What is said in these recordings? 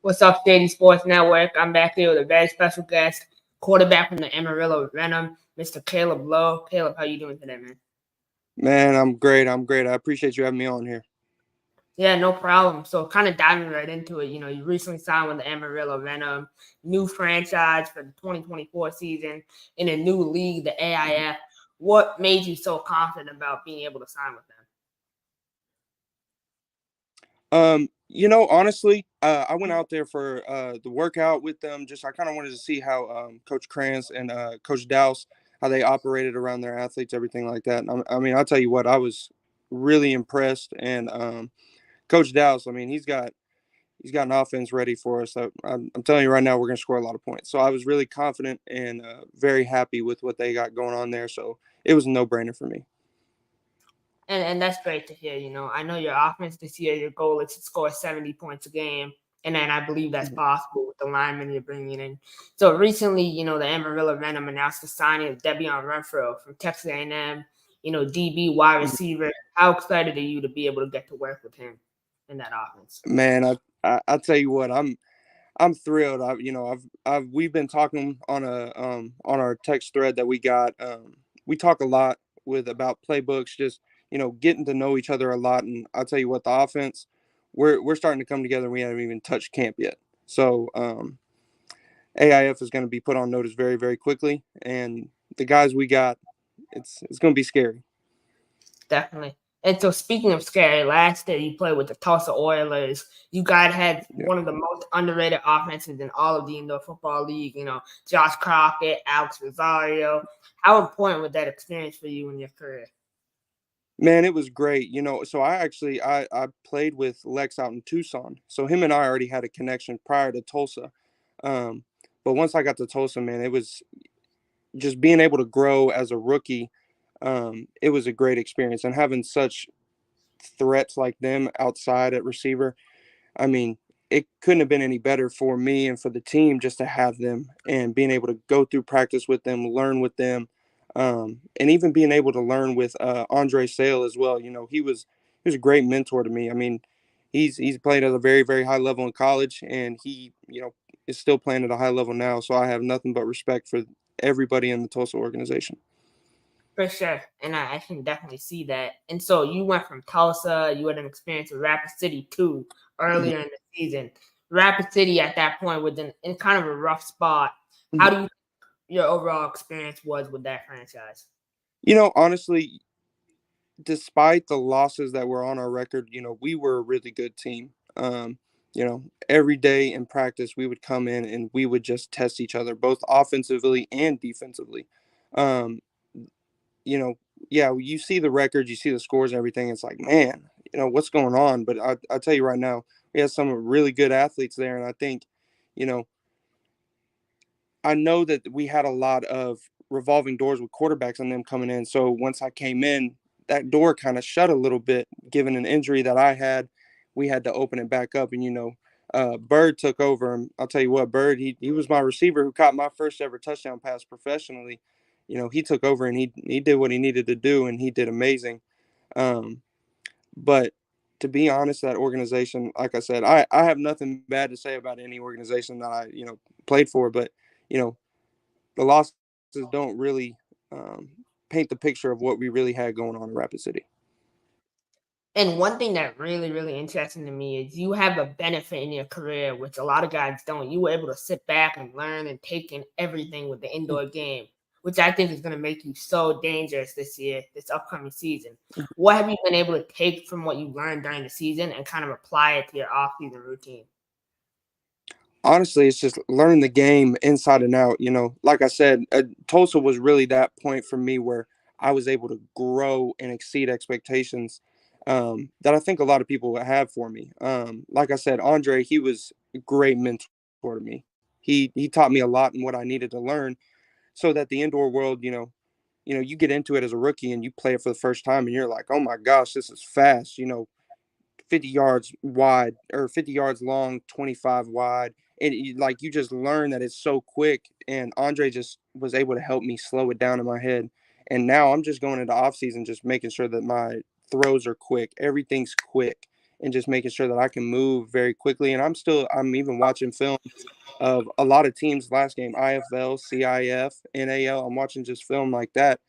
What's up, Shady Sports Network? I'm back here with a very special guest, quarterback from the Amarillo Venom, Mr. Kaleb Lowe. Caleb, how you doing today, man? Man, I'm great. I'm great. I appreciate you having me on here. Yeah, no problem. So kind of diving right into it, you recently signed with the Amarillo Venom, new franchise for the 2024 season in a new league, the AIF. What made you so confident about being able to sign with them? Honestly, I went out there for the workout with them. Just I kind of wanted to see how Coach Krantz and Coach Dowse, how they operated around their athletes, everything like that. And I mean, I'll tell you what, I was really impressed. And Coach Dowse, I mean, he's got an offense ready for us. So I'm telling you right now, we're going to score a lot of points. So I was really confident and very happy with what they got going on there. So it was a no-brainer for me. And that's great to hear. I know your offense this year, your goal is to score 70 points a game. And then I believe that's possible with the linemen you're bringing in. So recently, the Amarillo Venom announced the signing of Debian Renfro from Texas A&M, DB wide receiver. How excited are you to be able to get to work with him in that offense? Man, I tell you what, I'm thrilled. We've been talking on our text thread that we got. We talk a lot about playbooks, just getting to know each other a lot. And I'll tell you what, the offense, we're starting to come together. We haven't even touched camp yet, so AIF is going to be put on notice very, very quickly. And the guys we got, it's going to be scary. Definitely. And so speaking of scary, last year you played with the Tulsa Oilers. You guys had one of the most underrated offenses in all of the indoor football league. Josh Crockett, Alex Rosario. How important was that experience for you in your career? Man, it was great. So I played with Lex out in Tucson. So him and I already had a connection prior to Tulsa. Um, but once I got to Tulsa, man, it was just being able to grow as a rookie. It was a great experience, and having such threats like them outside at receiver. I mean, it couldn't have been any better for me and for the team just to have them and being able to go through practice with them, learn with them, and even being able to learn with Andre Sale as well. He was a great mentor to me. I mean, he's played at a very, very high level in college, and he is still playing at a high level now. So I have nothing but respect for everybody in the Tulsa organization. For sure. And I can definitely see that. And so you went from Tulsa, you had an experience with Rapid City too earlier in the season. Rapid City at that point was in kind of a rough spot. How do you think your overall experience was with that franchise? Honestly, despite the losses that were on our record, we were a really good team. Every day in practice, we would come in and we would just test each other, both offensively and defensively. Um, yeah, you see the records, you see the scores and everything. It's like, man, what's going on? But I tell you right now, we have some really good athletes there. And I think, you know, I know that we had a lot of revolving doors with quarterbacks and them coming in. So once I came in, that door kind of shut a little bit, given an injury that I had. We had to open it back up. And, Bird took over. And I'll tell you what, Bird, he was my receiver who caught my first ever touchdown pass professionally. He took over and he did what he needed to do, and he did amazing. But to be honest, that organization, like I said, I have nothing bad to say about any organization that I, played for. But, you know, the losses don't really paint the picture of what we really had going on in Rapid City. And one thing that really, really interesting to me is you have a benefit in your career, which a lot of guys don't. You were able to sit back and learn and take in everything with the indoor game, which I think is going to make you so dangerous this year, this upcoming season. What have you been able to take from what you learned during the season and kind of apply it to your off-season routine? Honestly, it's just learning the game inside and out. Like I said, Tulsa was really that point for me where I was able to grow and exceed expectations that I think a lot of people have for me. Like I said, Andre, he was a great mentor to me. He taught me a lot in what I needed to learn so that the indoor world, you get into it as a rookie and you play it for the first time and you're like, oh my gosh, this is fast. 50 yards wide or 50 yards long, 25 wide. And like you just learn that it's so quick. And Andre just was able to help me slow it down in my head. And now I'm just going into off season, just making sure that my throws are quick. Everything's quick. and just making sure that I can move very quickly. And I'm even watching film of a lot of teams last game, IFL, CIF, NAL. I'm watching just film like that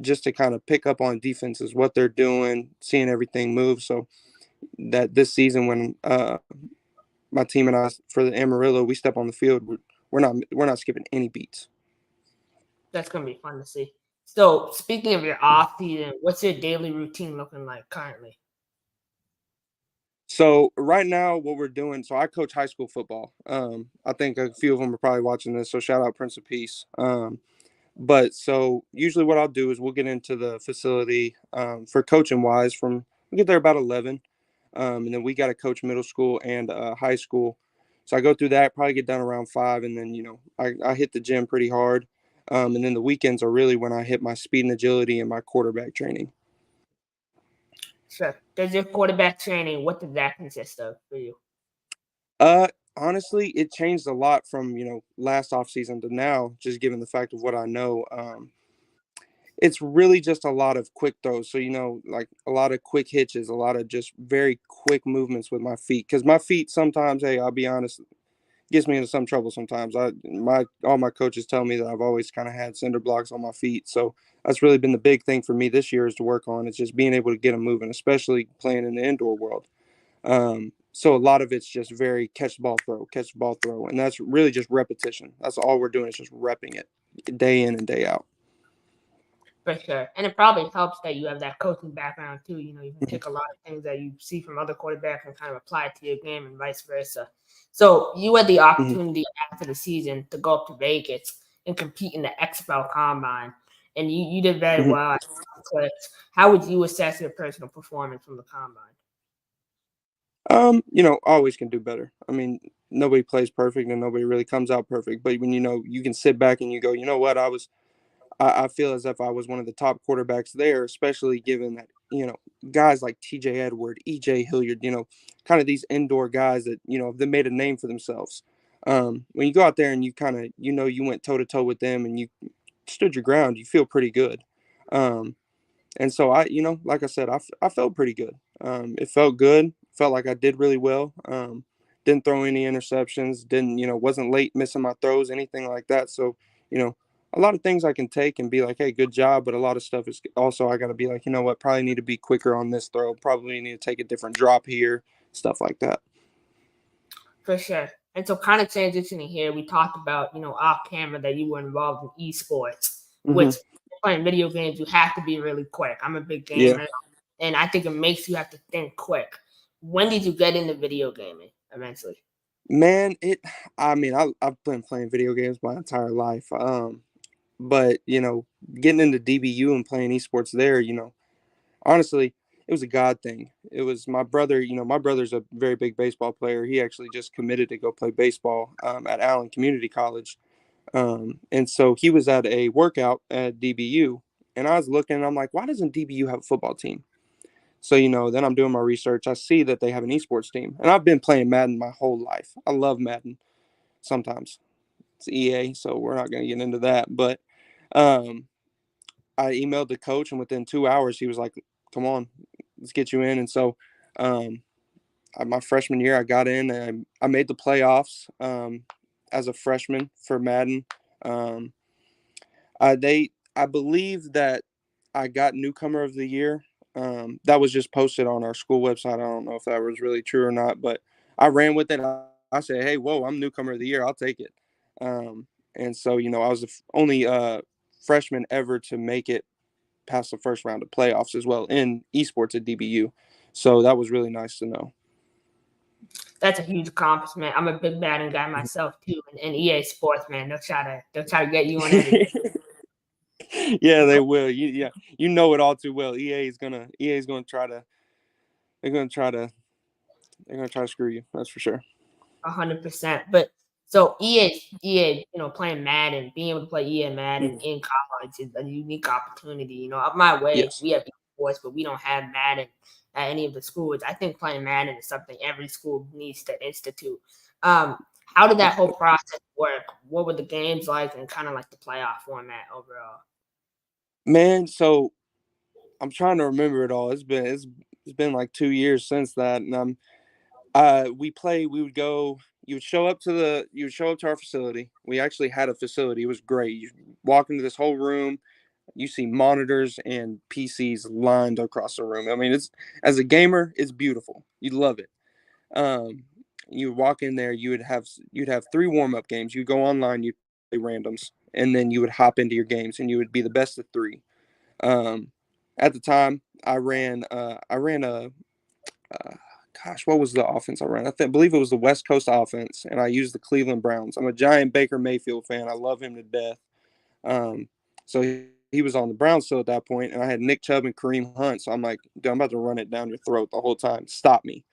just to kind of pick up on defenses, what they're doing, seeing everything move. So that this season when my team and I for the Amarillo, we step on the field, we're not skipping any beats. That's gonna be fun to see. So, speaking of your off season, what's your daily routine looking like currently? So right now, what we're doing, so I coach high school football. I think a few of them are probably watching this, so shout out Prince of Peace. But so usually what I'll do is we'll get into the facility for coaching wise from we get there about 11, and then we got to coach middle school and high school. So I go through that, probably get done around 5, and then I hit the gym pretty hard. And then the weekends are really when I hit my speed and agility and my quarterback training. Sure. Does your quarterback training, what does that consist of for you? Uh, Honestly, it changed a lot from last off season to now, just given the fact of what I know. It's really just a lot of quick throws. So, like a lot of quick hitches, a lot of just very quick movements with my feet. Because my feet sometimes, hey, I'll be honest, gets me into some trouble sometimes. All my coaches tell me that I've always kind of had cinder blocks on my feet. So that's really been the big thing for me this year is to work on. It's just being able to get them moving, especially playing in the indoor world. So a lot of it's just very catch the ball throw. And that's really just repetition. That's all we're doing is just repping it day in and day out. For sure. And it probably helps that you have that coaching background too. You can take a lot of things that you see from other quarterbacks and kind of apply it to your game and vice versa. So you had the Mm-hmm. opportunity after the season to go up to Vegas and compete in the XFL Combine. And you did very Mm-hmm. well. How would you assess your personal performance from the Combine? Always can do better. I mean, nobody plays perfect and nobody really comes out perfect. But when you can sit back and you go, you know what, I feel as if I was one of the top quarterbacks there, especially given that, guys like TJ Edward, EJ Hilliard, kind of these indoor guys that, they made a name for themselves. When you go out there and you kind of, you went toe to toe with them and you stood your ground, you feel pretty good. And so like I said, I felt pretty good. It felt good. Felt like I did really well. Didn't throw any interceptions. Wasn't late missing my throws, anything like that. So, you know, a lot of things I can take and be like, hey, good job. But a lot of stuff is also I got to be like, you know what, probably need to be quicker on this throw. Probably need to take a different drop here, stuff like that. For sure. And so kind of transitioning here, we talked about, off camera that you were involved in esports, Mm-hmm. which playing video games, you have to be really quick. I'm a big Yeah, gamer, and I think it makes you have to think quick. When did you get into video gaming eventually? man. I mean, I've been playing video games my entire life. But getting into DBU and playing esports there, honestly, it was a God thing. It was my brother. My brother's a very big baseball player. He actually just committed to go play baseball at Allen Community College. And so he was at a workout at DBU. And I was looking, and I'm like, why doesn't DBU have a football team? So, then I'm doing my research. I see that they have an esports team. And I've been playing Madden my whole life. I love Madden sometimes. It's EA, so we're not going to get into that. But um, I emailed the coach, and within 2 hours, he was like, come on, let's get you in. And so, my freshman year, I got in and I made the playoffs as a freshman for Madden. Um, I believe that I got newcomer of the year. That was just posted on our school website. I don't know if that was really true or not, but I ran with it. I said, hey, whoa, I'm newcomer of the year. I'll take it. And so, I was the only freshman ever to make it past the first round of playoffs as well in esports at DBU. So that was really nice to know. That's a huge accomplishment. I'm a big Madden guy myself too, and EA Sports, man, they'll try to get you on everything. Yeah, they will. You know it all too well. EA is gonna try to they're gonna try to they're gonna try to screw you. That's for sure. 100%. But so EA, playing Madden, being able to play EA Madden Mhm. in college is a unique opportunity. Up my way, Yes. we have sports, but we don't have Madden at any of the schools. I think playing Madden is something every school needs to institute. Um, how did that whole process work? What were the games like, and kind of like the playoff format overall? Man, so I'm trying to remember it all. It's It's been like 2 years since that, and we would go. You would show up to our facility. We actually had a facility. It was great. You walk into this whole room. You see monitors and PCs lined across the room. I mean, it's as a gamer, it's beautiful. You'd love it. Um, you walk in there, you'd have three warm up games. You go online, you play randoms, and then you would hop into your games, and you would be the best of three. Um, at the time, I ran a uh, gosh, what was the offense I ran? Believe it was the West Coast offense, and I used the Cleveland Browns. I'm a giant Baker Mayfield fan. I love him to death. So he was on the Browns still at that point, and I had Nick Chubb and Kareem Hunt. So I'm like, dude, I'm about to run it down your throat the whole time. Stop me.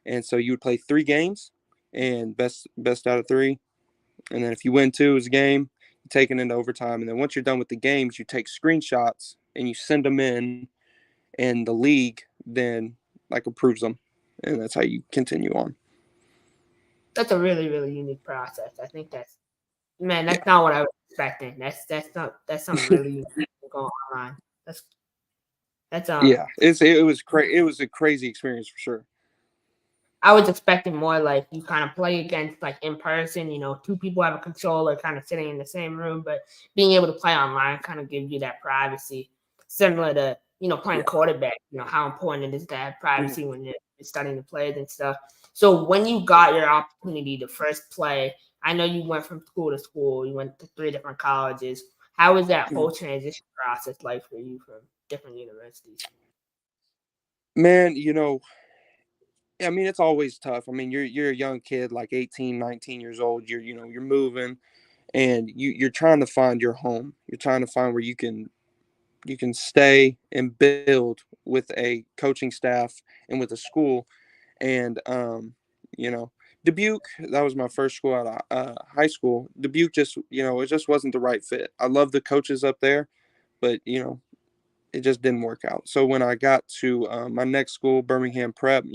And so you would play three games, and best out of three. And then if you win two, it's a game. You take it into overtime, and then once you're done with the games, you take screenshots and you send them in, and the league then like approves them, and that's how you continue on. That's a really, really unique process. I think Yeah, that's not what I was expecting. That's something really unique going online. That's that's yeah. It was a crazy experience for sure. I was expecting more like you kind of play against like in person, two people have a controller kind of sitting in the same room, but being able to play online kind of gives you that privacy, similar to, playing Yeah. quarterback, how important it is to have Mhm. privacy when you're studying the plays and stuff. So when you got your opportunity to first play, I know you went from school to school, you went to three different colleges. How was that whole Mhm. transition process like for you from different universities? Man, I mean, it's always tough. I mean, you're a young kid, like 18, 19 years old. You're moving, and you're trying to find your home. You're trying to find where you can stay and build with a coaching staff and with a school. And you know, Dubuque, that was my first school out of high school. Dubuque just, it just wasn't the right fit. I love the coaches up there, but it just didn't work out. So when I got to my next school, Birmingham Prep,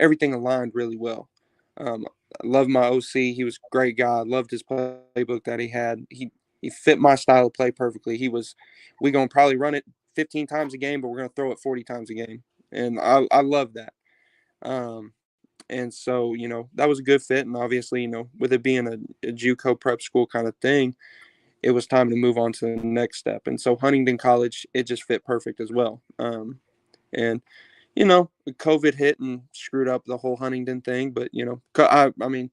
everything aligned really well. Um, I loved my OC. He was a great guy. I loved his playbook that he had. He fit my style of play perfectly. We gonna probably run it 15 times a game, but we're gonna throw it 40 times a game, and I love that. Um, and so that was a good fit. And obviously, with it being a JUCO prep school kind of thing, it was time to move on to the next step. And so Huntington College, it just fit perfect as well. And COVID hit and screwed up the whole Huntington thing. But I mean,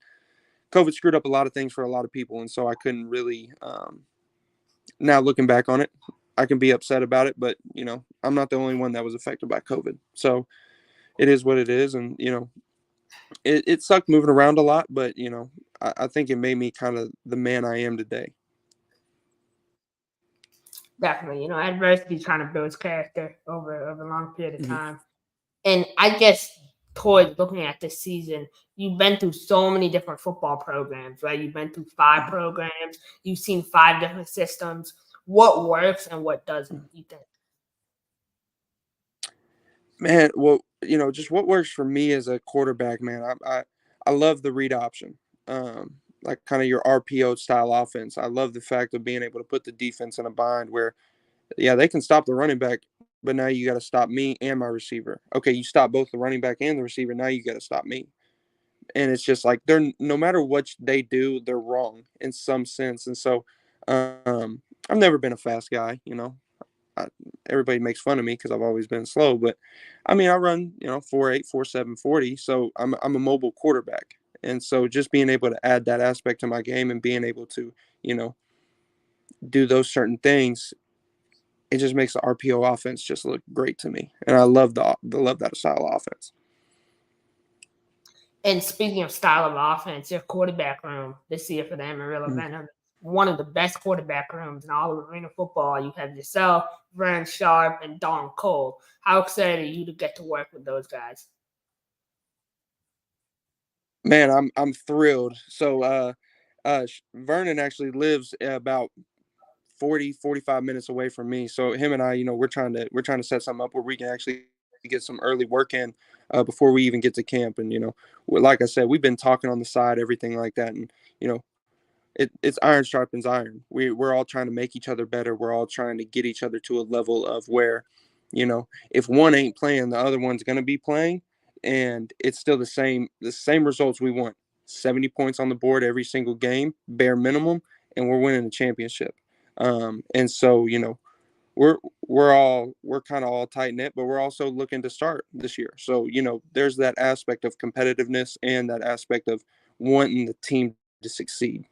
COVID screwed up a lot of things for a lot of people, and so I couldn't really. Now looking back on it, I can be upset about it, but I'm not the only one that was affected by COVID. So it is what it is, and it sucked moving around a lot, but I think it made me kind of the man I am today. Definitely, adversity kind of builds character over a long period of Mhm. time. And I guess towards looking at this season, you've been through so many different football programs, right? You've been through five programs, you've seen five different systems. What works and what doesn't, you think? Man, well, just what works for me as a quarterback, man. I love the read option, like kind of your RPO style offense. I love the fact of being able to put the defense in a bind where, yeah, they can stop the running back, but now you got to stop me and my receiver. Okay, you stop both the running back and the receiver. Now you got to stop me. And it's just like they're no matter what they do, they're wrong in some sense. And so, I've never been a fast guy. I, everybody makes fun of me because I've always been slow, but I mean I run 4.8, 4.7, 40. So I'm a mobile quarterback, and so just being able to add that aspect to my game and being able to you know do those certain things, it just makes the RPO offense just look great to me, and I love that style of offense. And speaking of style of offense, your quarterback room this year for the Amarillo Mhm. Venom, one of the best quarterback rooms in all of arena football. You have yourself, Vern Sharp, and Don Cole. How excited are you to get to work with those guys? Man, I'm thrilled. So Vernon actually lives about 40, 45 minutes away from me. So him and I, we're trying to set something up where we can actually get some early work in before we even get to camp. And like I said, we've been talking on the side, everything like that, and it's iron sharpens iron. We're all trying to make each other better. We're all trying to get each other to a level of where if one ain't playing, the other one's going to be playing, and it's still the same results we want. 70 points on the board every single game, bare minimum, and we're winning a championship. And so, we're we're kind of all tight knit, but we're also looking to start this year. So, there's that aspect of competitiveness and that aspect of wanting the team to succeed.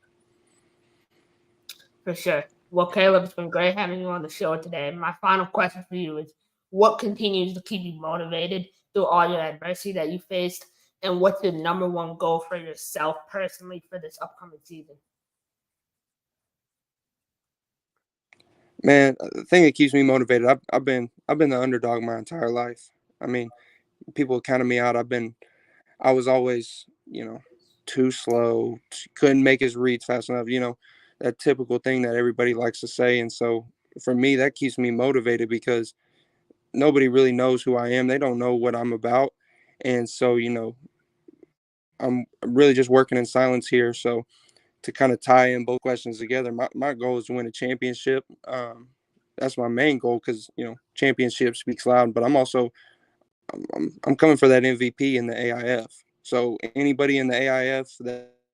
For sure. Well, Caleb, it's been great having you on the show today. My final question for you is, what continues to keep you motivated through all your adversity that you faced? And what's your number one goal for yourself personally for this upcoming season? Man, the thing that keeps me motivated, I've been the underdog my entire life. I mean, people counted me out. I was always, too slow, couldn't make his reads fast enough, that typical thing that everybody likes to say. And so for me, that keeps me motivated because nobody really knows who I am. They don't know what I'm about. And so, I'm really just working in silence here. So to kind of tie in both questions together, my goal is to win a championship. That's my main goal because, championship speaks loud, but I'm coming for that MVP in the AIF. So anybody in the AIF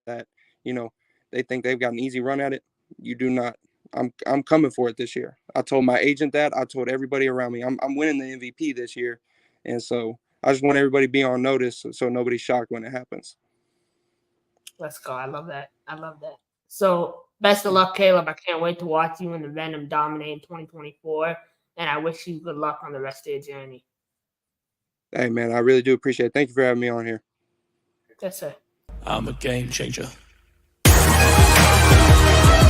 that you know they think they've got an easy run at it, you do not. I'm coming for it this year. I told my agent that. I told everybody around me. I'm winning the MVP this year, and so I just want everybody to be on notice so nobody's shocked when it happens. Let's go. I love that. I love that. So, best of luck, Caleb. I can't wait to watch you and the Venom dominate in 2024. And I wish you good luck on the rest of your journey. Hey, man, I really do appreciate it. Thank you for having me on here. Yes, sir. I'm a game changer.